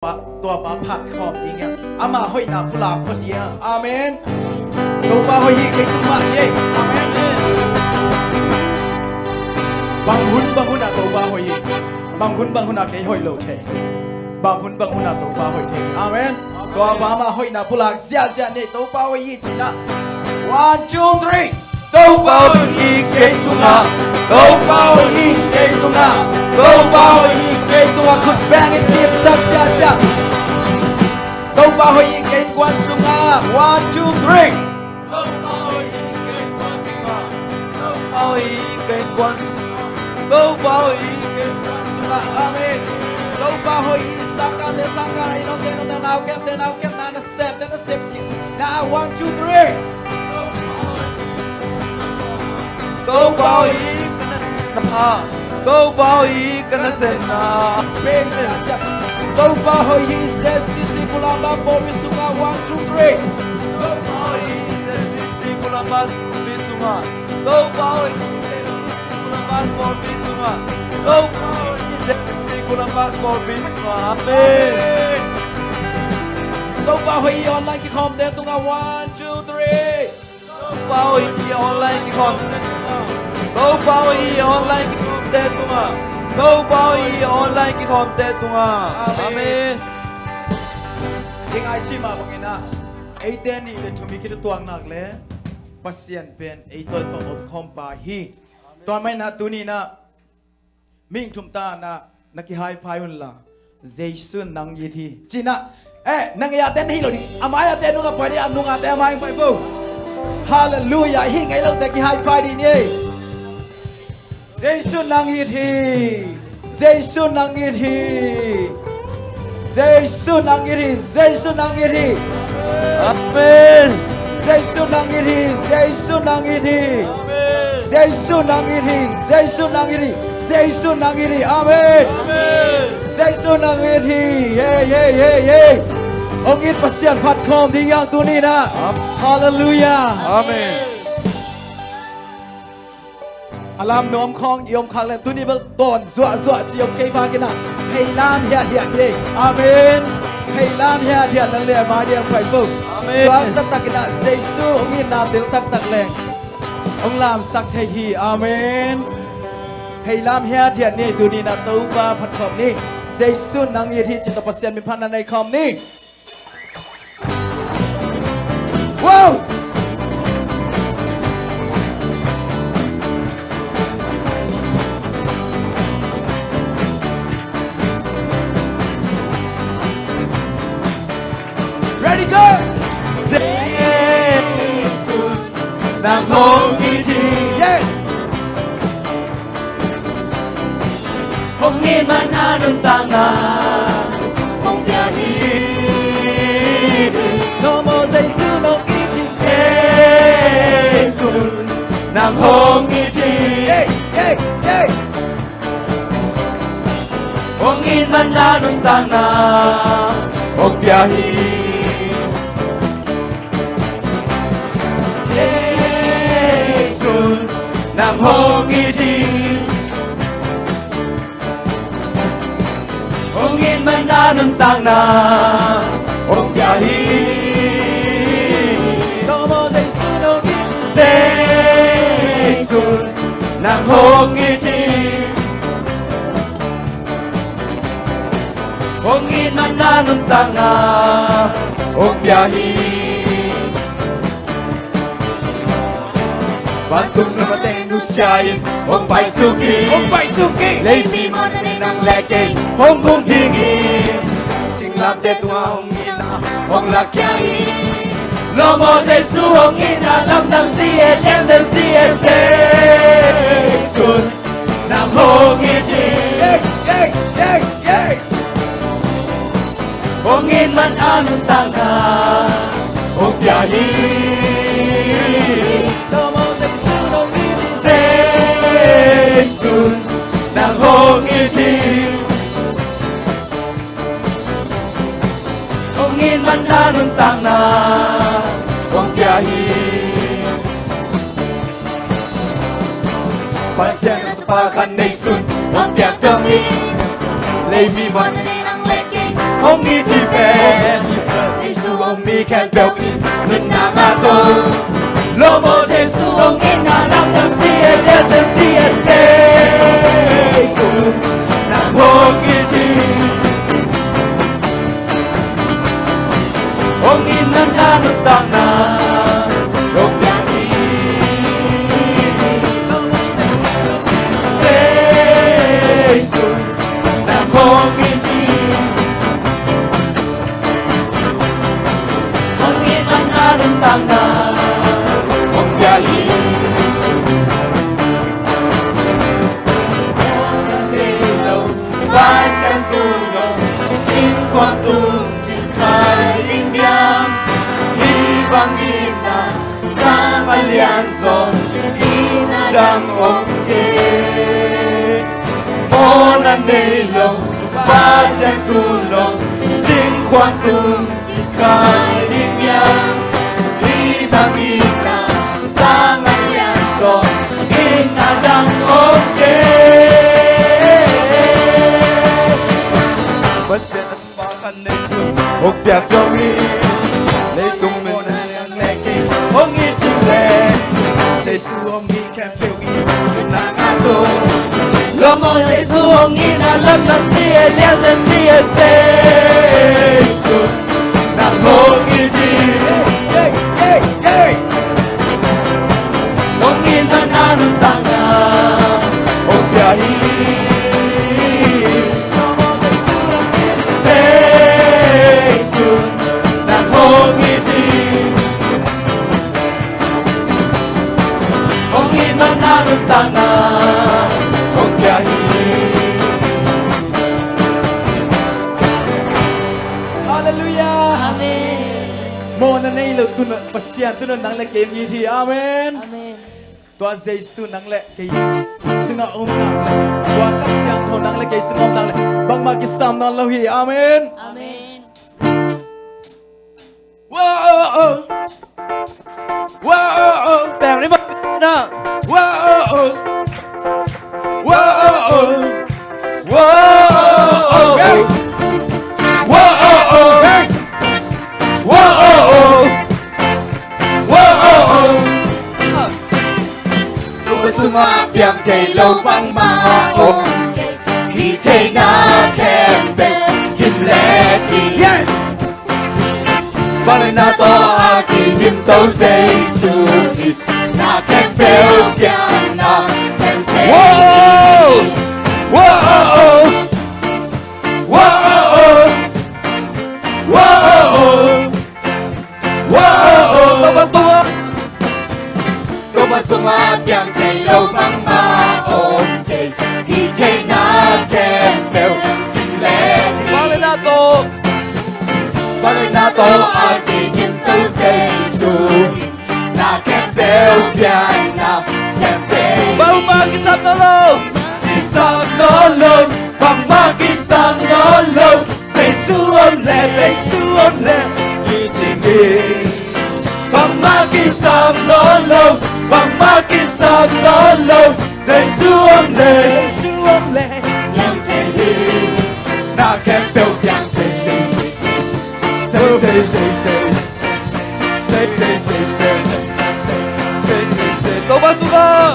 ตัวมาผัดขอบอย่างเงี้ยอามาห้อยหน้าพลาพอดีอาเมนตัวมาห้อยเก่งมากเย่อาเมนบางหุ่นอ่ะตัวมาห้อยบางหุ่นอ่ะเก่งห้อยโลเทบางหุ่นอ่ะตัวมาห้อยเทอาเมนตัวมาห้อยหน้าพลาเสียเนี่ยตัวมาห้อยจีน่ะ one two three ตัวมาห้อยเก่งมากตัวมาห้อยเก่งมากตัวมาห้อยเก่งมากคุณแบงค์ทีมสักเสียTâu bao hơi kênh quan sung à 1, 2, 3 Tâu bao hơi kênh quan sung à Tâu bao hơi kênh quan Tâu bao hơi kênh quan sung à Amen Tâu bao hơi sang ca này nó tên nào kép na nó xếp Now 1, 2, 3 Tâu bao hơi Tâu bao hơi kênh sen na Ben sa Tâu bao hơi se sisi kulamba bori sunga 1, 2, 3 Tâu bao hơi sisi kulamba bori sunga Tâu bao hơi kulamba bori sunga Tâu bao hơi sisi kulamba bori sunga Amen Tâu bao hơi online cái com đến tunga 1, 2, 3 Tâu bao hơi online cái com Tâu bao hơi online cái com đến tunga Tâu bao hơi online cái com đến tunga Amen Tiếng ai chi mà bằng na ai tên ni le thumi kitu tuang nak le pasien pen ai toi pa op khom pa hi ton mai na tu ni na ming thum ta na naki hai phai un la jaisun nang yi thi china nang ya ten hi lo ni amaya ten nu ga pai ni anu ga te amai pai bu hallelujah hi ngai lo te ki hai phai di ni jaisun nang yi thi jaisun nang yi thi Giêsu Nangiri Amen Giêsu Nangiri Giêsu Nangiri Giêsu Nangiri Giêsu Nangiri Giêsu Nangiri Amen Giêsu Nangiri yeah Ông ít pasien phat khom đi yang tu ni na Hallelujah Amen Alam nom khong yom khang le tu ni bel ton zwa chi yom kei pha kina hei lam hiat ye amen hei lam hiat nang le ma dia phai pu Amen zwa tak kina Giêsu ông in nam dil tak le ông lam sak thei hi amen hei lam hiat ni tu ni na tu ba phat khom ni Giêsu nang ye thi chin ta pasien mi phan nai khom ni wow Ready go! Giêsu nang hong i thi Yeah! Hong ni man anun tanga Hong biyahi No more Giêsu nang i thi Giêsu nang hong i thi Yeah! Hong ni man anun tanga Hong biyahi Nang hong i thi Hong in man anun tang na Hong biyahi No more Giêsu nang i thi Giêsu nang hong i thi Hong in man anun tang na Hong biyahi Bantung na matay nusyayin Hong pai suki Lấy mi mo na nang leke Hong kung tingin Sing lam te tunga hong ina Hong lakyayin Lo mo Giêsu hong ina Lam nang siye Jem dem siye Giêsu nang hong iti Yeah! Hong in man anun tanga Hong biyahi No more Giêsu nang i thi Giêsu nang hong i thi Hong in man anun tang na Hong biyahi Pasyan at pakan na isun Hong biyak dami Lay mi man Hong ông nghĩ thì về Giêsu ông mi khen biểu mình na ngã rồi lo mô Giêsu ông nghĩ na làm thân si để thân si Giêsu na ông nghĩ thì ông nghĩ na được tăng na ông ya đi Giêsu na ông nghĩ thì ông nghĩ na được tăng na ông ya đi vai xem tu nhộn xin quan tung khai linh điang hy vọng ina sang alianzo ina đang ôm kề môn anh đây lâu vai xem tu nhộn xin quan tung khai linh điang hy vọng ina sang alianzo ina đang ôm kề một đẹp trong đi lấy tung mình đang lẽ kinh ông nghĩ chịu lẽ Giêsu ông nghĩ khen phiêu ý mình là ngã rồi lo mơ Giêsu ông nghĩ là lâm lần xìa lẽ dân xìa Giêsu là ông nghĩ gì ông nghĩ là ngã được tăng ông ya đi Tana, ông ya Hallelujah. Amen. Môn anh ấy là tu nợ pasian tu nợ nang lệ game gì thì amen. Amen. Tua Giêsu nang lệ cái sưng ông nang lệ tua kasian thon nang lệ cái sưng ông nang lệ bang ma kisam nang lâu hi amen. Amen. Wow, wow, bèn đi mất nè. Wow, wow, wow, Suma biang thầy lâu băng mà ôm khi thầy na khen về kim lệ thì yes Vale na to a ki kim tâu Giêsu na khen bèo biang na xem thầy wow wow wow wow wow Tô bát suma biang thầy lâu băng mà ôm thầy khi thầy na khen bèo kim lệ thì Vale na to a ki kim tâu Giêsu na khen bèo biang na xem thầy Bao ma kita tolong. Kisam nó lâu bằng ma kisam nó lâu Giêsu ôm lệ như trình đi bằng ma kisam nó lâu bằng ma kisam nó lâu Giêsu ôm lệ nhang thầy đi na khen bèo nhang thầy đi Tô bát tuga.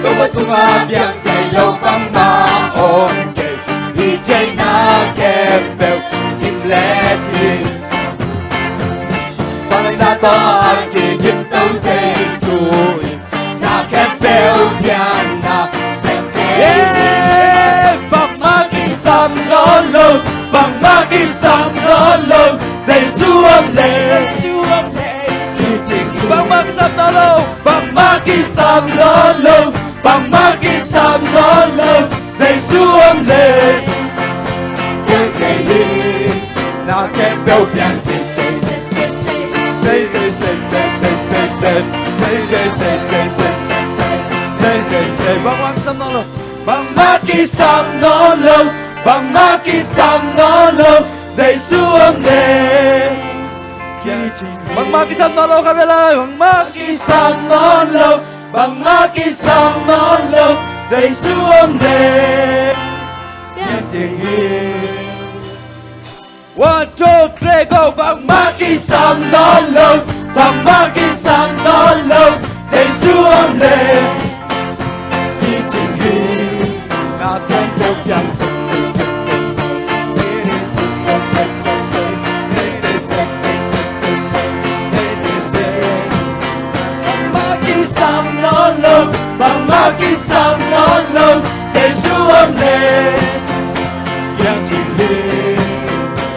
Tô bát suma biang thầy lâu bằng ma ôm kề y thầy na khen bèo chim lẽ thì Vale na to a ki kim tâu Giêsu na khen bèo biang na xem thầy bằng ma kisam nó lâu bằng ma kisam nó lâu Giêsu ôm lệ Bao ma kita tolong. bằng ma kisam nó lâu bằng ma kisam nó lâu Giêsu ôm lệ như thầy đi na khen bèo biang xì Bao ma kita tolong. bằng ma kisam nó lâu bằng ma kisam nó lâu Giêsu ôm lệ Bang ma kita tolong kami lang. Bang ma kisam nó lâu bằng ma kisam nó lâu Giêsu ôm lệ như tình yêu 1, 2, 3, go bằng maki sam nó lâu bằng maki sam nó lâu giây xuống lên đi trình hình na tên đều yang say say say say say say say say say maki sam nó lâu bằng maki sam nó lâu giây xuống lên yang trình hình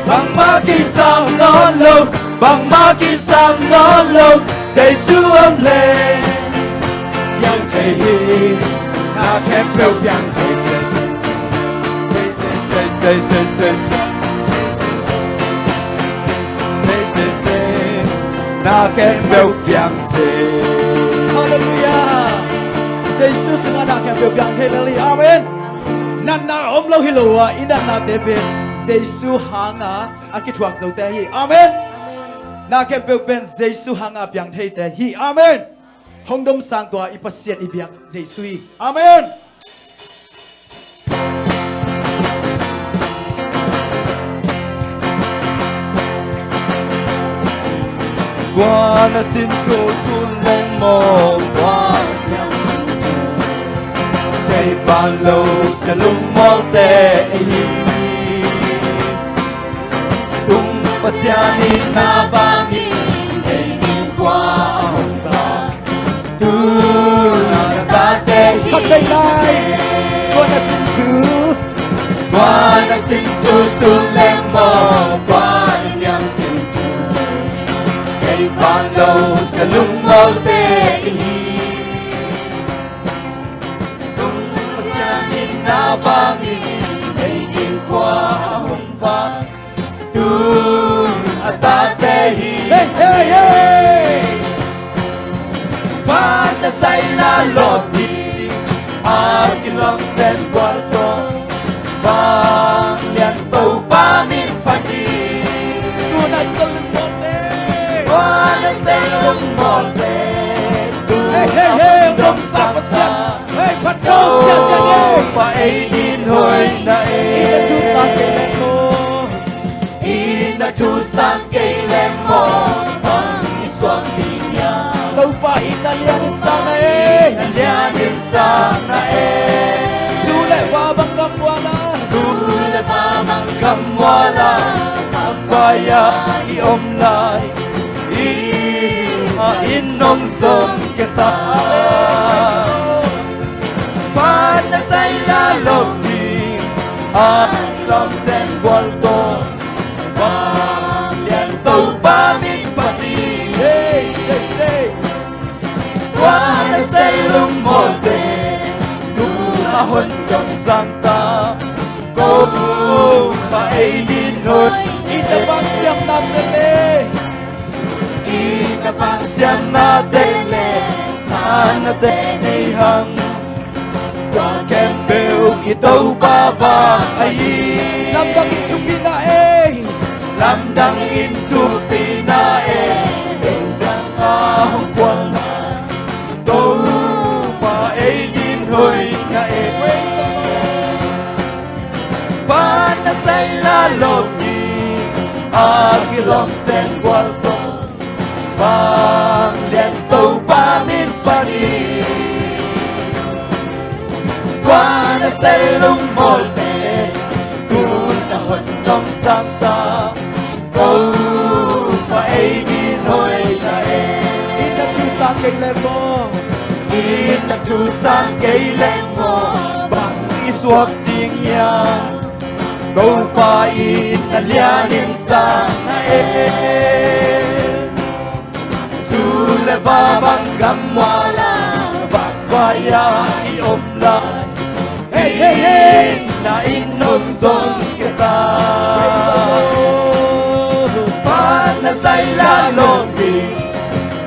bằng maki sam nó lâu bằng maki sam nó lâu giây xuống lên yang thể hiện na kém biểu yang say say say say say say say na kém biểu yang say Hallelujah. Jesus nga na kaya biyang helali. Amen. Nan na om lo hilowa ina na tebe. Jesus hanga akitwak zo te hi. Amen. Na kaya biyang Jesus hanga biyang te te hi. Amen. Hongdom sang tua ipasiat ibiyang Jesus. Amen. qua na tin cô tu lên mồ qua thầy ban lâu sẽ lung mò tê tung pasiani na bangi thầy tin qua hồng ta tu na ta tê Khắp đây lai. Con đã xin thứ. qua na xin tu su lên mồ qua na nhang xin tu thầy ban lâu sẽ lung mò tê na bangi ay di qua hong fa tu atate hi Hey, hey, hey. pa na say na lobby akin lang sen kwarto pa lian to pa min pagi Tu na sa lumote. pa na say lumote tu Hey, hey, hey. Dom sa pasyan. Hey, patron siya siya niya. pa ay din hoy na Ina tu sa kailan mo. ina tu sang kailan mo pang iswang tinya Kau pa inalianin sana eh. nalianin sana Sulit wabang kamwala. Tula pa mang kamwala Pagpaya iomlay Inom zong kita Panasay lalogi Ang long sen walto Paliento paming pati Hey, say. Panasay lumote Tulahon kang santa Kung painin hoy Ina bang siyam natin Ina pang siyang natin Sana tenihang Kwa kembeo ito baba ay Nambang itu pinae. Lamdang into pinae Dendang ahong kwang Tau painin hoy na Panasay lalogi Agilong sen kwarto Pang liento pamin pari Panasay lumolte Tunahon ng santa Kau painin hoy na Ina tu sa kailan mo. Inatusan kailan mo Bang iswag tingyan Kau pa inalyanin sana Suleva bang gamwala Pagpaya iomlan Hey, hey, hey. Na inom zon kita Panasay lalogi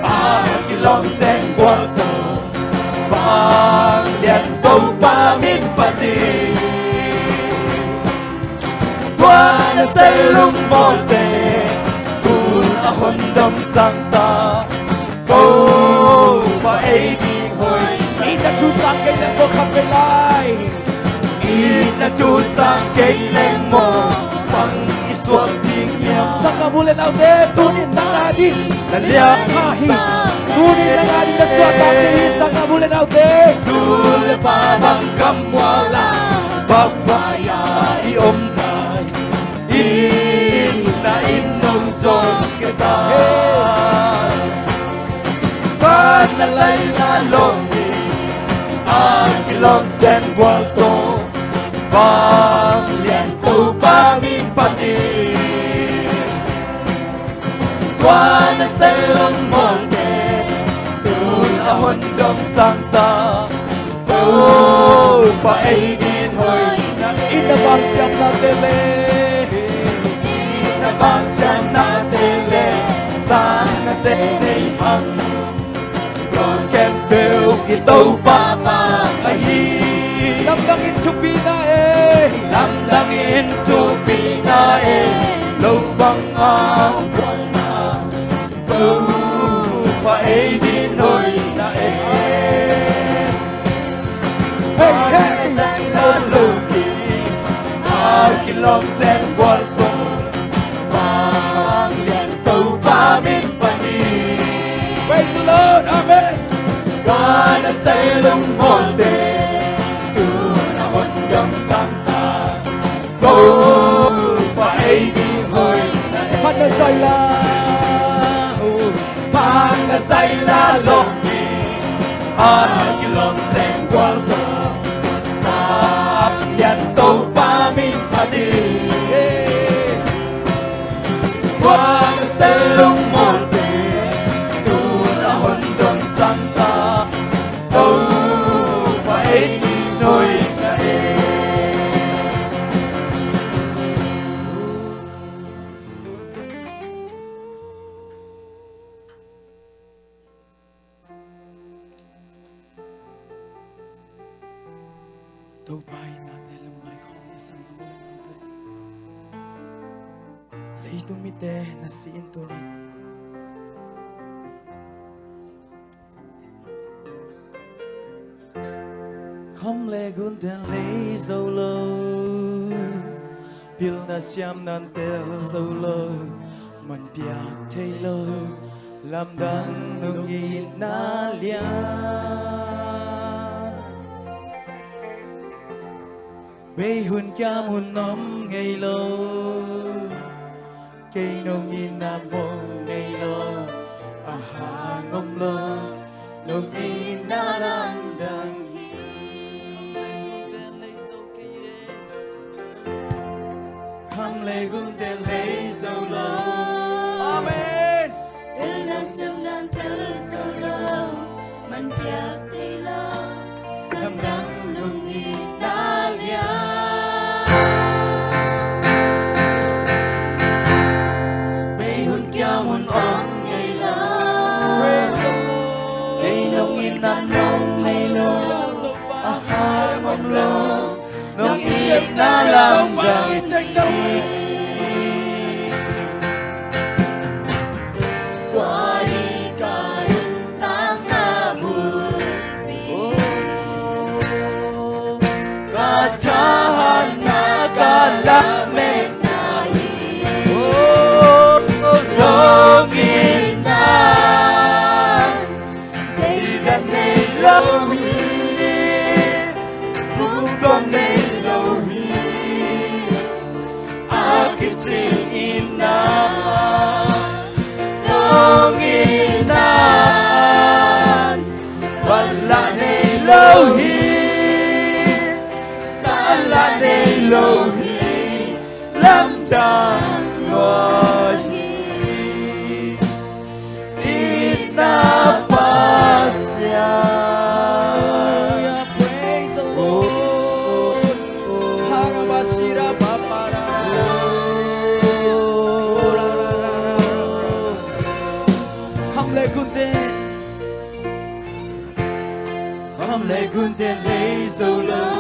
Agilong sen kwarto Pang lian kau pamin pati Panasay lumote Kung ahon dam santa Kau paeding hoy Ina tu sa kailan mo kapilay. Inatusan kailan mo Pang iswag ting bulan aude tunin nangadi Nalia hahi tunin nangadi na suata ni sanga bulan aude Dul pabang kamwala Pagpaya iomday In na inong zon kita Panalay na lomi Ang ilong sen buwalto Vang liento pamin pati Buwana sa ilong monte Tul ahon dom sangta Tul paigin hoy inabang siyam na tele Inabang siyam na tele Sana tele hang Ron kembel ito pa makahi lamdangin tupina eh Lamdangin tupinae Lubang ang buwan na Pae din hoy na hey hey Sa ilaluki Ang kilong sen buwan ko Ang lento pamin pani praise the Lord amen Gana sa ilong monte Tunahon gam sangta Go pae din hoy na panasay la Panasay na loki Ang ilong sen buwan ko Ang lento pamin pani Buwana sa ilong monte Tunahon dong sangta Oh, paininoy na đâu bay natin lumay ko sa mga natin lấy tumite na si Inturin không lẽ gun tên lấy dâu lâu bil na siam nan tel dâu lâu mình biak thay lâu làm đắng nung y na lian bê hun cam hun nóm ngày lâu cây nông in nam mông ngày lâu à hà ngông lâu nông in na lam đằng khăm lê gun tên lấy dâu lâu amen El nasem nan tel solo man piak tilo làm đắng nông in na lian May hun kya mun ong ngay lo Cây nông in nam nông hay lo Aha mong lo Nông in na lam rang Qua đi cả đêm tháng na buồn Kacahan na kalamet na hi Nông in na Day Gan nay lâu hi Cũng con nay lâu hi Akitin in na Nông in na Wala nay lâu hi Sala nay lâu hi Lam đàn ngồi Ina pasya praise the Lord harabashira papara khăm lê gun tên Khăm lê gun tên lấy dâu lâu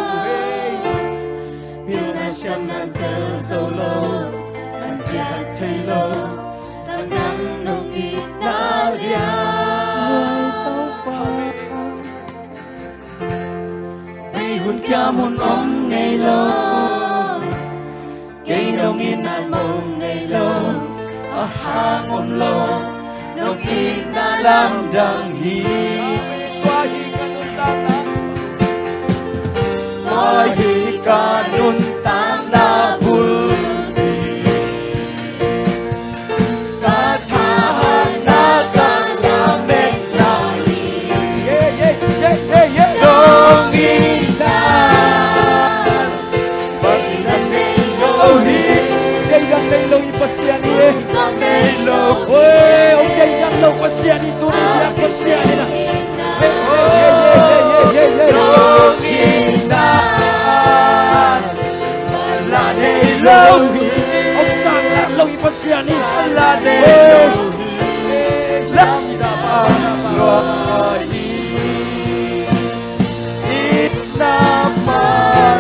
Bil na siam nan tel solo man piak tilo nang nong i na lian May hun kya mun om ngay lo Cây nông in na mong ngay lo hang om lo nong ina lam dang hi Tua hi kanun tam na Tua hi kanun tam na bul Ka tha na ka na mek na hi Nong ina Dây gần đây lâu ipasiani Lo Ôi ông dây gần lâu pasiani tu ni dia pasiani na nong ina la ne lo ông sang là lâu ipasiani la ne lo la lo ina masya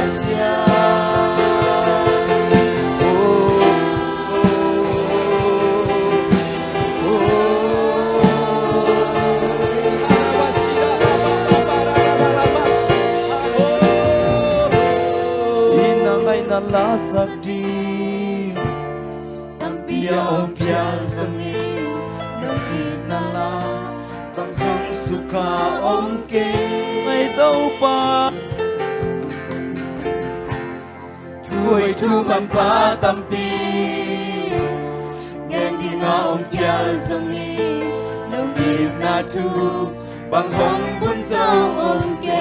na la sakti Tampia om pia sangi Nong na la bằng hong suka om ke ngày đâu pa thui thu man pa tampi Ngen di nga om pia sangi Nong na thu bằng hong bun sao om ke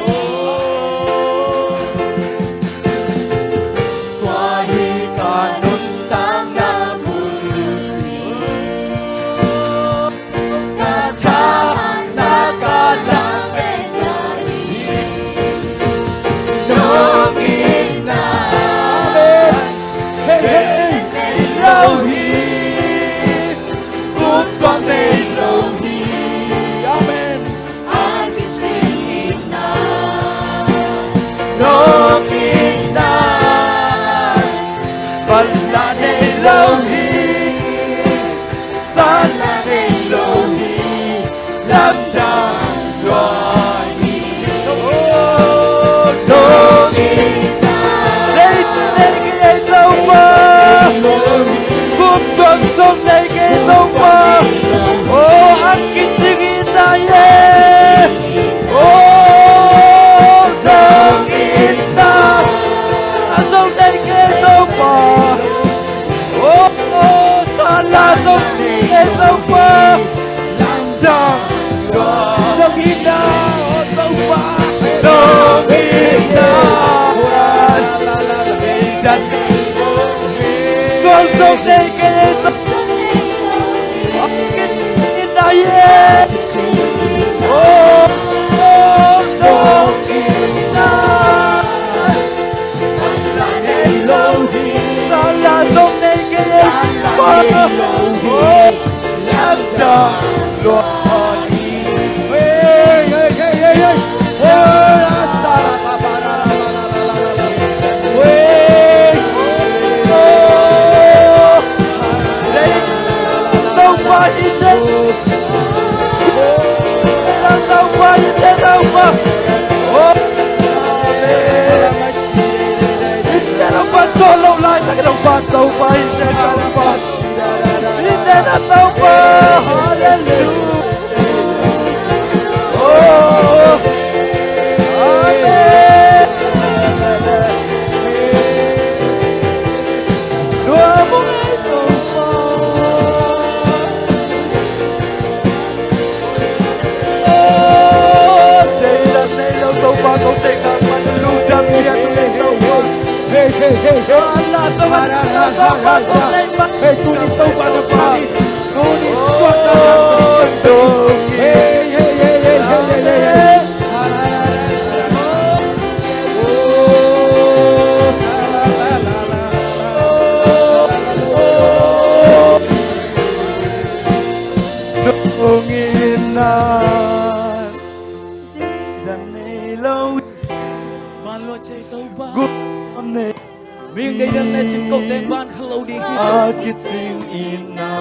Miếng đây đất này trên cộng đêm ban khâu đi Akit sing ina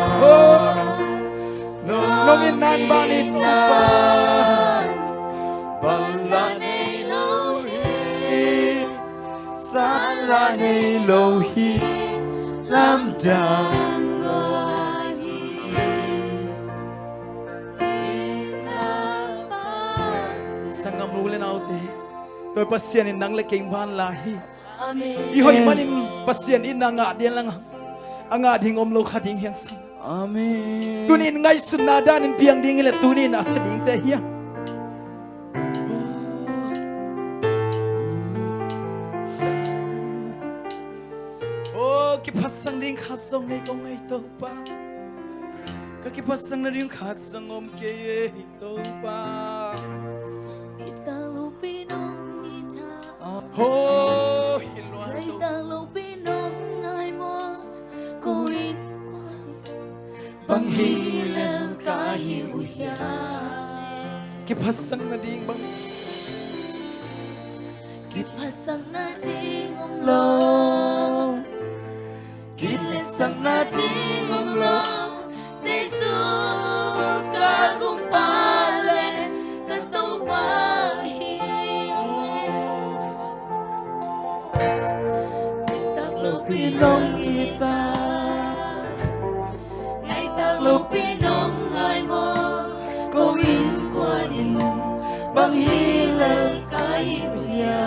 Nong inan ban ito Bala ni lohi Sala ni lohi Lam dang pasien in nang le king ban lahi Amen. I hoi manin pasien in nga dian lang anga ding om lo khating hiang sang Amen. tunin ngai sunada nin piang ding le tunin asading te hiya oh ki pasang ding khat song nei ko ngai to pa ka ki pasang na ding khat sang om ke to pa Ita lupinong ita oh hilwan Lấy to ta lupinong ngai mo Koin koin bang hi Hilal ka hiu hiya ki pasang na ding bang Kipasang na ding om Lo. lo Kilisang natin Om lo Giêsu ka kung pale Ka tau pa Tag pinong ita. Ngay tag lupinong ngai mo Gawin kwanin bang hilal Kahiu hiya.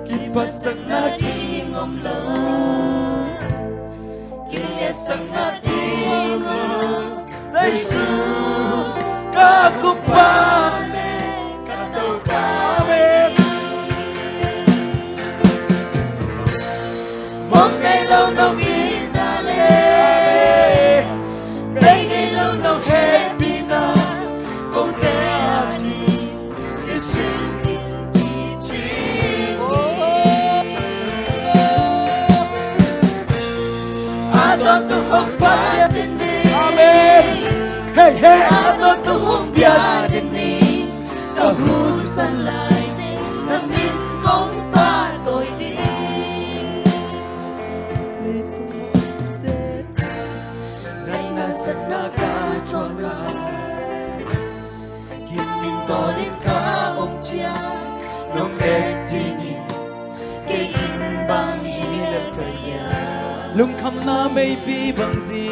Kipasang natin Ding om lo Kilisang natin Yesu kakupan Amen. Mong ngày lâu nông yên na lê Đây ngày lâu nông happy na Công tế ani Yesu Adon tu hong pa din ni amen hey hey Adon tu hong bia din ni Kahusan lai din Namin kong pa tôi đi Sana ka chonga Kimin tolin ka om chia Nong etinin Kay inbang hilal kaya lung kham na may pi bang gì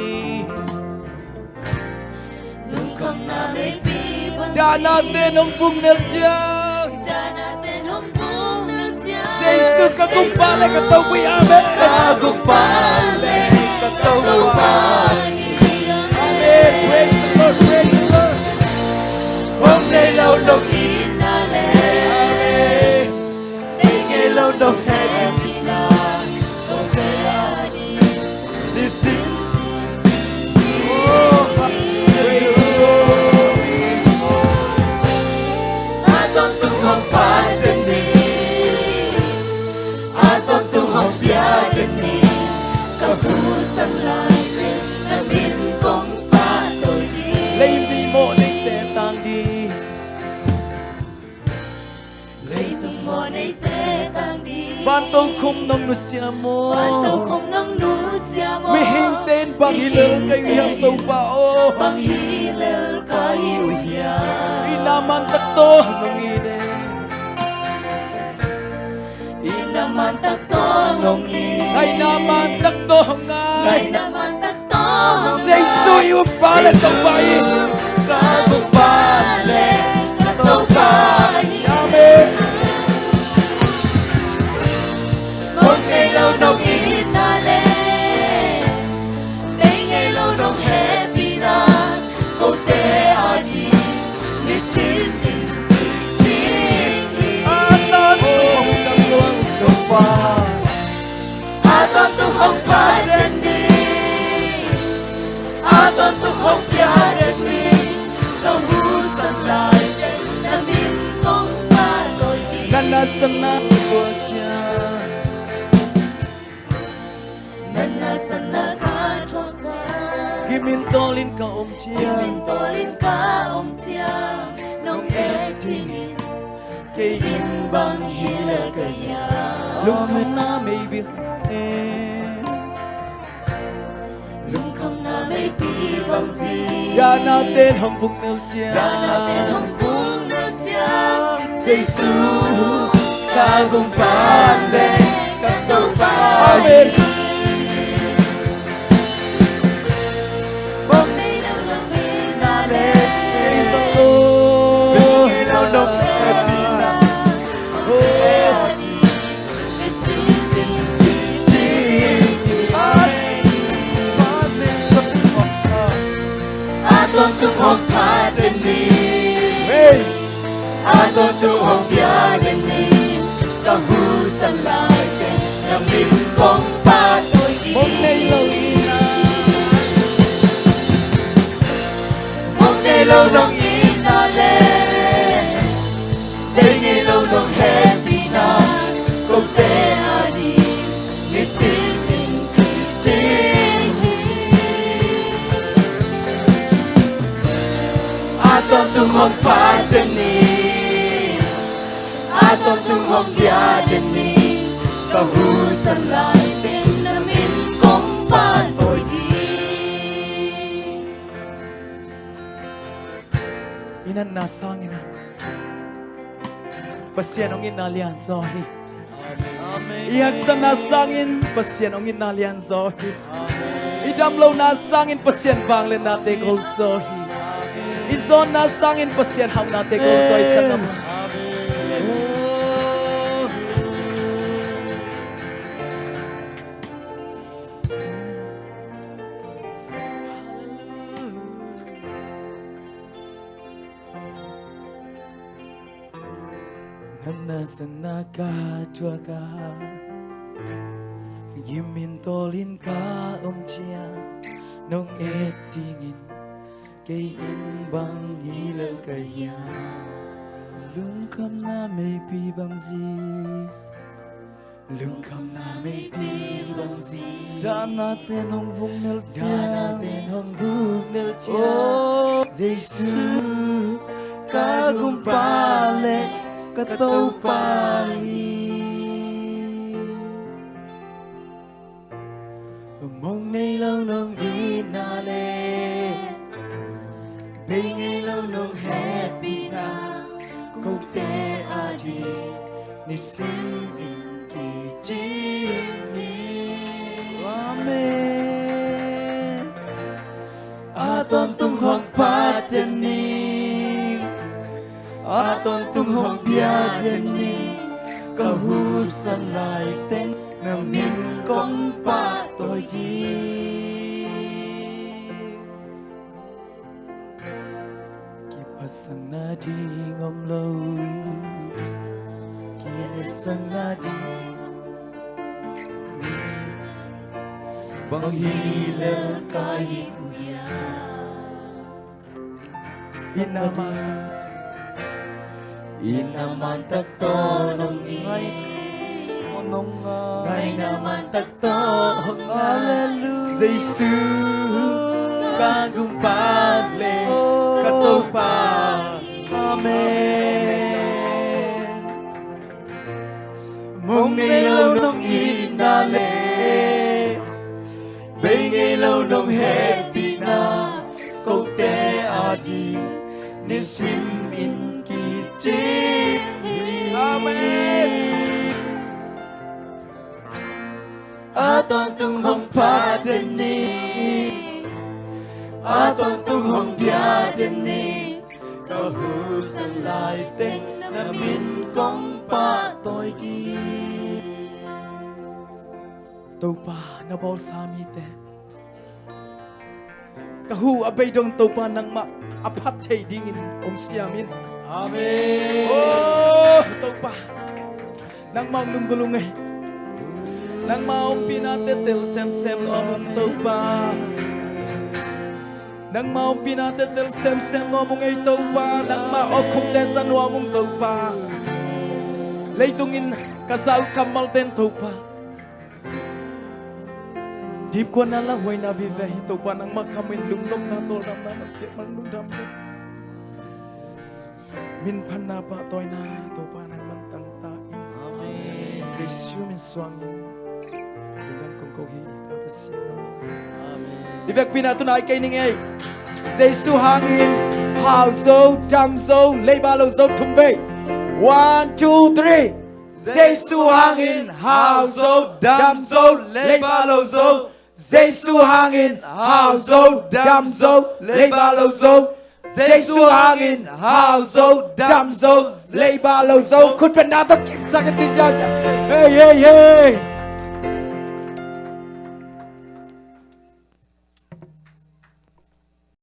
Nung kam na may bibang đã natin ang bung nel chiang Da natin hong buong nal chia Giêsu ka kung pala ka tau pi amen Kakumpale Katupan amen praise the Lord praise the Lord Hôm nay lâu đông Inale amen Ngày lâu đông happy Ina Kong kaya di Đi xin Adon tu hong pa din ni Adon tu hong bia din ni Kahusan lai din Namin kong pa tôi đi lấy đi mộ đinh tệ tang đi Lấy tung mò nay tê tang đi ban tông khum nong nu sia mo Ban tàu không nông nú xia mô mi hing tên bang hilal kay hiang tau pa o Bang hilal ka hiu hiya inaman takto nong ide Inaman takto nong i ay naman takto Ay ngai naman takto Giêsu yêu pala tau pai Kakumpale Katupan amen Một ngày lâu nông inale Mấy ngày lâu nông happy na Cô tế aji Ni xin mình Chính aton không đăng luang tau pa Adon tu hong pa din ni Adon tu hong pia din ni Kahusan lai din Namin kong pa tôi đi kana sana ko cha Nana sana ka thoka kimin tolin ka om chia Kimin tolin ka om chia Nong etinin kay Tin bang hilal kaya lung kham na may biết Lung không na may pi bang si đã natin ang bung nel chia Da natin hong vung na chia Giêsu kagumpale Katupan amen Hôm nay lâu nông inale tung hong pha tên ni Hey a tôn tung hong bia tên ni ta hu san lại tên na min kong pa tôi đi Mong nay lâu na mong nay lâu nong in na le đây ngày lâu nong happy na công tế a đi ni sin min chi a tôn tung hong pha tên ni a tôn tung hong bia tên ni ta hu san lại tên na min kong pa tôi đi Inan na sang ina Pasien ong inalian zohi Iyak sa na sangin Pasien ong inalian zohi Idam lo na sangin Pasien bang le na tegol zohi Izon na sangin Pasien ham na tegol zohi sa naman Namna senaka tuaga Yimin tolin ka chia Nong etingin Kay inbang hilaw kaya lung kham na mây pi bằng gì Lung kham na may pi bang zi đã natin hong vung nel Da natin hong vug nil chia oh Giêsu kagumpale katau pali Mong nay lâu nong đi na le Bây ngày lâu nong happy na Câu tê a đi Ni sim in kỳ chi amen aton tung hong pa chân ni aton tung hong bia chân ni kahu san lại tên na min kong pa tôi đi Kipasan na di ngom lâu Kinisan na di bang hilal kahit Inaman Inaman takto nung ngay monong Ngay naman takto hallelujah Giêsu kagumpale katopa amen Mong ngày lâu nung inale bây ngày lâu nông happy na câu te aji ni sim in ki chi Amen aton tung hong pa chân ni aton tung hong bia chân ni câu hu san lại tên na min kong pa tôi đi Topa na bol sami te Kahu abay dong topa nang ma apat tay dingin ong siamin amen Oh topa Nang maong lunggulungay Nang maong pinatetel sem-sem ngomong topa Nang maong pinatetel sem-sem ngomong ay topa Nang maokup desan ngomong topa Leitungin kasaw kamal den topa Dip ko na lang huwag nabibe Ito pa nang makamin lunglong na tol Nam na magkip man lundam Min pan na pa toy na Ito pa nang mantang tain amen Giêsu min suangin Dengan kong kohi Papasya amen Ibig pinatunay kay ningay Giêsu hangin Hào dâu đam dâu Lấy ba lô dâu thùng bê 1, 2, 3 Giêsu hangin Hào dâu đam dâu Lấy ba lô dâu Giêsu hangin hào dâu đam dâu lấy ba lô dâu Giêsu hangin hào dâu đam dâu lấy ba lô dâu khôn bên nào ta kiểm tra cái tí ra hey hey hey